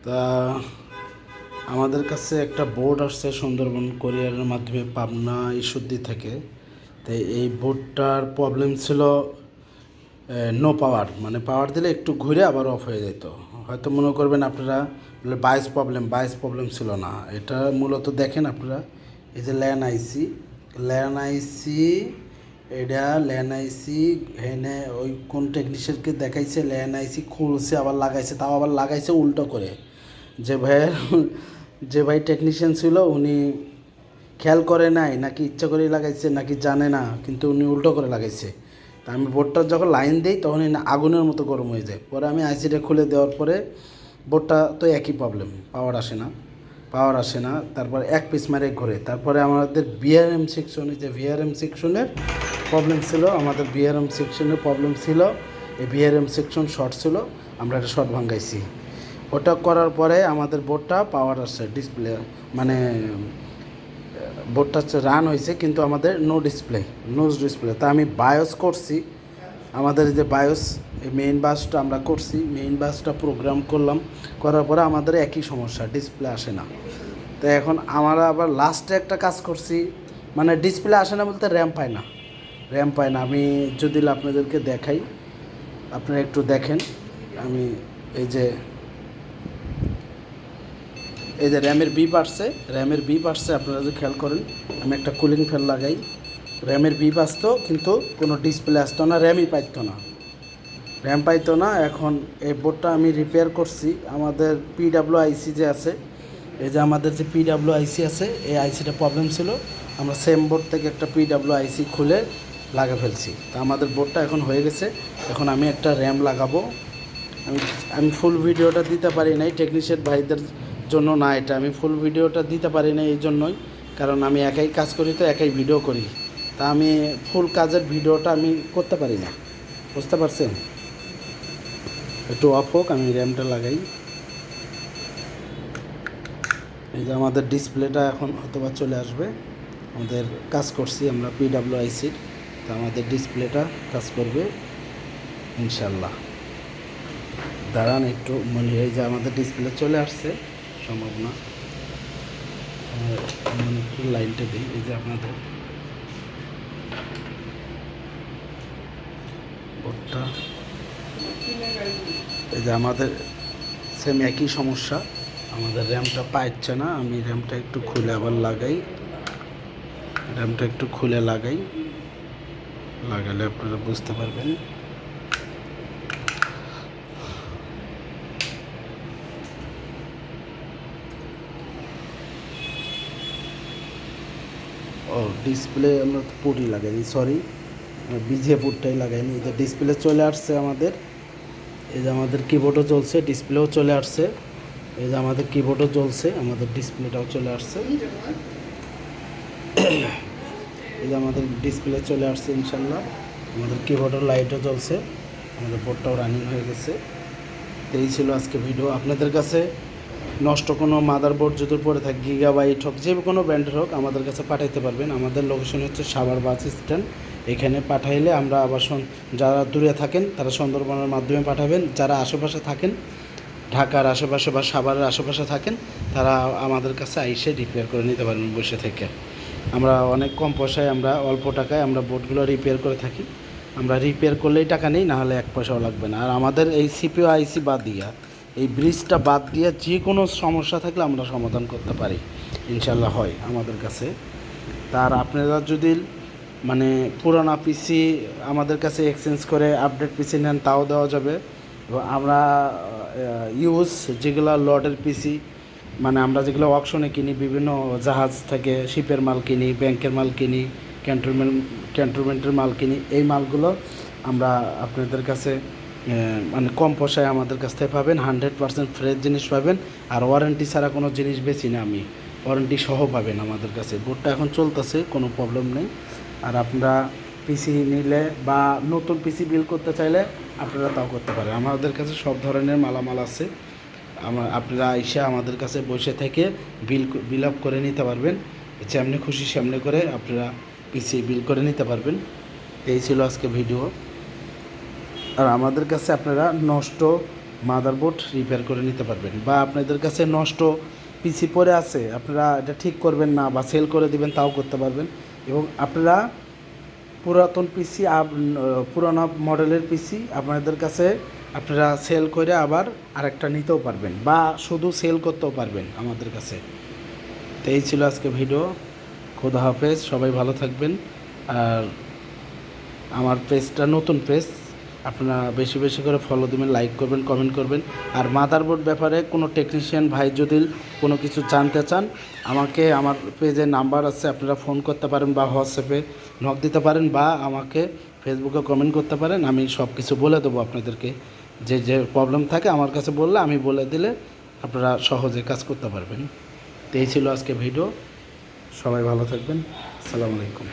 তা আমাদের কাছে একটা বোর্ড আসছে সুন্দরবন কোরিয়ারের মাধ্যমে পাবনা ঈশ্বরদী থেকে। তো এই বোর্ডটার প্রবলেম ছিল নো পাওয়ার, মানে পাওয়ার দিলে একটু ঘুরে আবার অফ হয়ে যেত। হয়তো মনে করবেন আপনারা বায়াস প্রবলেম ছিল না। এটা মূলত দেখেন আপনারা, এই যে ল্যান আইসি এটা ল্যান আইসি হেনে ওই কোন টেকনিশিয়ানকে দেখাইছে, ল্যান আইসি খুলছে আবার লাগাইছে, তাও আবার লাগাইছে উল্টো করে। যে ভাই টেকনিশিয়ান ছিল উনি খেয়াল করে নাই নাকি ইচ্ছা করেই লাগাইছে নাকি জানে না, কিন্তু উনি উল্টো করে লাগাইছে। তা আমি বোর্ডটা যখন লাইন দিই তখন আগুনের মতো গরম হয়ে যায়। পরে আমি আইসিটা খুলে দেওয়ার পরে বোর্ডটা তো একই প্রবলেম, পাওয়ার আসে না। তারপর এক পিস মারে ঘুরে। তারপরে আমাদের বিআরএম সেকশনে, যে ভিআরএম সেকশনের প্রবলেম ছিল, এই বিআরএম সেকশন শর্ট ছিল, আমরা একটা শর্ট ভাঙ্গাইছি। ওটা করার পরে আমাদের বোর্ডটা পাওয়ার আসছে, ডিসপ্লে মানে বোর্ডটা হচ্ছে রান হয়েছে, কিন্তু আমাদের নোজ ডিসপ্লে। তা আমি বায়োস করছি, আমাদের যে বায়োস এই মেইন বাসটা প্রোগ্রাম করলাম, করার পরে আমাদের একই সমস্যা, ডিসপ্লে আসে না। তো এখন আমরা আবার লাস্টে একটা কাজ করছি, মানে ডিসপ্লে আসে না বলতে র্যাম পায় না। আমি যদি আপনাদেরকে দেখাই, আপনারা একটু দেখেন। আমি এই যে র্যামের বিপ আসছে, আপনারা যদি খেয়াল করেন। আমি একটা কুলিং ফ্যান লাগাই, র্যামের বিপ আসতো কিন্তু কোনো ডিসপ্লে আসতো না, র্যাম পাইতো না। এখন এই বোর্ডটা আমি রিপেয়ার করছি। আমাদের পিডাব্লিউআইসি যে আছে, এই যে আমাদের যে পিডাব্লিউআইসি আছে, এই আইসিটা প্রবলেম ছিল। আমরা সেম বোর্ড থেকে একটা পিডাব্লিউআইসি খুলে লাগা ফেলছি। তা আমাদের বোর্ডটা এখন হয়ে গেছে। এখন আমি একটা র্যাম লাগাবো। আমি ফুল ভিডিওটা দিতে পারি নাই টেকনিশিয়ান ভাইদের জন্য না, এটা আমি ফুল ভিডিওটা দিতে পারি না এই জন্যই, কারণ আমি একাই কাজ করি, তো একাই ভিডিও করি। তা আমি ফুল কাজের ভিডিওটা আমি করতে পারি না, বুঝতে পারছেন? একটু অফ হোক, আমি র্যামটা লাগাই। এই যে আমাদের ডিসপ্লেটা এখন হয়তোবা চলে আসবে। আমাদের কাজ করছি আমরা পিডাব্লিউআইসির, তো আমাদের ডিসপ্লেটা কাজ করবে ইনশাল্লাহ। দাঁড়ান একটু, মনে হয় যে আমাদের ডিসপ্লে চলে আসছে সম্ভাবনা। আমি একটু লাইনটা দিই। এই যে আপনাদের বোর্ডটা, এই যে আমাদের সেম একই সমস্যা, আমাদের র্যামটা পাচ্ছে না। আমি র্যামটা একটু খুলে আবার লাগালে আপনারা বুঝতে পারবেন। ও ডিসপ্লে আমরা তো পুরই লাগাইনি, সরি, বিজিএ পুরটাই লাগাইনি। এই যে ডিসপ্লে চলে আসছে আমাদের, এই যে আমাদের কিবোর্ডও চলছে, ডিসপ্লেও চলে আসছে। এই যে আমাদের কিবোর্ডও চলছে, আমাদের ডিসপ্লেটাও চলে আসছে। এই যে আমাদের ডিসপ্লে চলে আসছে ইনশাল্লাহ। আমাদের কিবোর্ডের লাইটও জ্বলছে, আমাদের বোর্ডটাও রানিং হয়ে গেছে। এই ছিল আজকে ভিডিও। আপনাদের কাছে নষ্ট কোনো মাদারবোর্ড যদি পড়ে থাকে, গিগাবাইট হোক, যে কোনো ব্র্যান্ডের হোক, আমাদের কাছে পাঠাইতে পারবেন। আমাদের লোকেশন হচ্ছে সাভার বাস স্ট্যান্ড। এখানে পাঠাইলে আমরা আবার যারা দূরে থাকেন তারা সুন্দরবনের মাধ্যমে পাঠাবেন, যারা আশেপাশে থাকেন, ঢাকার আশেপাশে বা সাভারের আশেপাশে থাকেন, তারা আমাদের কাছে আইসে রিপেয়ার করে নিতে পারবেন বসে থেকে। আমরা অনেক কম পয়সায়, আমরা অল্প টাকায় আমরা বোর্ডগুলো রিপেয়ার করে থাকি। আমরা রিপেয়ার করলেই টাকা নেই, না হলে এক পয়সাও লাগবে না। আর আমাদের এই সিপিও আইসি বাদ দিয়া, এই ব্রিজটা বাদ দিয়া যে কোনো সমস্যা থাকলে আমরা সমাধান করতে পারি ইনশাল্লাহ, হয় আমাদের কাছে। তার আপনারা যদি মানে পুরানো পিসি আমাদের কাছে এক্সচেঞ্জ করে আপডেট পিসি নেন, তাও দেওয়া যাবে। আমরা যেগুলো লটের পিসি, মানে আমরা যেগুলো অকশনে কিনি, বিভিন্ন জাহাজ থেকে শিপের মাল কিনি, ব্যাংকের মাল কিনি, ক্যান্টনমেন্টের মাল কিনি, এই মালগুলো আমরা আপনাদের কাছে মানে কম পয়সায় আমাদের কাছ থেকে পাবেন। 100% ফ্রেশ জিনিস পাবেন। আর ওয়ারেন্টি ছাড়া কোনো জিনিস বেশি না, আমি ওয়ারেন্টি সহ পাবেন আমাদের কাছে। বোর্ডটা এখন চলতেছে, কোনো প্রবলেম নেই। আর আপনারা পিসি নিলে বা নতুন পিসি বিল করতে চাইলে আপনারা তাও করতে পারেন। আমাদের কাছে সব ধরনের মালামাল আছে। আপনারা এসে আমাদের কাছে বসে থেকে বিল আপ করে নিতে পারবেন। যেমনি খুশি সেমনি করে আপনারা পিসি বিল করে নিতে পারবেন। এই ছিল আজকে ভিডিও। আর আমাদের কাছে আপনারা নষ্ট মাদারবোর্ড রিপেয়ার করে নিতে পারবেন। বা আপনাদের কাছে নষ্ট পিসি পড়ে আছে, আপনারা এটা ঠিক করবেন না বা সেল করে দিবেন, তাও করতে পারবেন। এবং আপনারা পুরাতন পিসি পুরানো মডেলের পিসি আপনাদের কাছে আপনারা সেল করে আবার আরেকটা নিতেও পারবেন বা শুধু সেল করতেও পারবেন আমাদের কাছে। তো এই ছিল আজকে ভিডিও। খোদা হাফেজ, সবাই ভালো থাকবেন। আর আমার পেজটা নতুন পেজ, আপনারা বেশি বেশি করে ফলো দেবেন, লাইক করবেন, কমেন্ট করবেন। আর মাদারবোর্ড ব্যাপারে কোনো টেকনিশিয়ান ভাই যদি কোনো কিছু জানতে চান, আমাকে আমার পেজে নাম্বার আছে, আপনারা ফোন করতে পারেন বা হোয়াটসঅ্যাপে নক দিতে পারেন বা আমাকে ফেসবুকে কমেন্ট করতে পারেন। আমি সব কিছু বলে দেবো আপনাদেরকে। যে যে প্রবলেম থাকে আমার কাছে বললে, আমি বলে দিলে আপনারা সহজে কাজ করতে পারবেন। তো এই ছিল আজকে ভিডিও। সবাই ভালো থাকবেন। আসসালামু আলাইকুম।